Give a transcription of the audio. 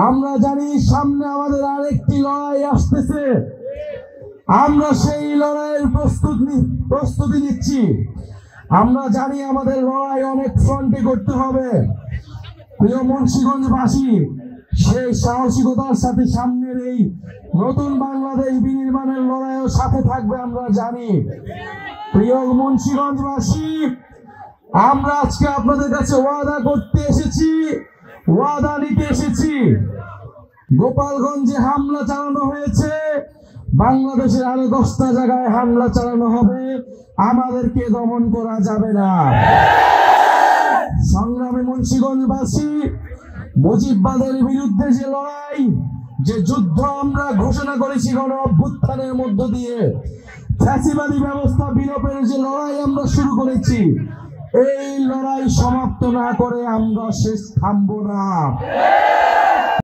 আমরা জানি সামনে আমাদের আরেকটি লড়াই আসতেছে। আমরা সেই লড়াইয়ের প্রস্তুতি নিচ্ছি। আমরা জানি আমাদের লড়াই অনেক ফ্রন্টে করতে হবে। প্রিয় মুন্সিগঞ্জবাসী, সেই সাহসিকতার সাথে সামনের এই নতুন বাংলাদেশ বিনির্মাণের লড়াইও সাথে থাকবে আমরা জানি। প্রিয় মুন্সিগঞ্জবাসী, আমরা আজকে আপনাদের কাছে ওয়াদা করতে এসেছি, ওয়াদা নিতে এসেছি। গোপালগঞ্জে হামলা চালানো হয়েছে, বাংলাদেশের আরো 10টা জায়গায় হামলা চালানো হবে। আমাদেরকে দমন করা যাবে না। সংগ্রামী মুন্সিগঞ্জবাসী, মুজিববাদের বিরুদ্ধে যে লড়াই, যে যুদ্ধ আমরা ঘোষণা করেছি গণ অভ্যুত্থানের মধ্য দিয়ে, ফ্যাসিবাদী ব্যবস্থা বিলোপের যে লড়াই আমরা শুরু করেছি, এই লড়াই সমাপ্ত না করে আমরা শেষ থামবো না।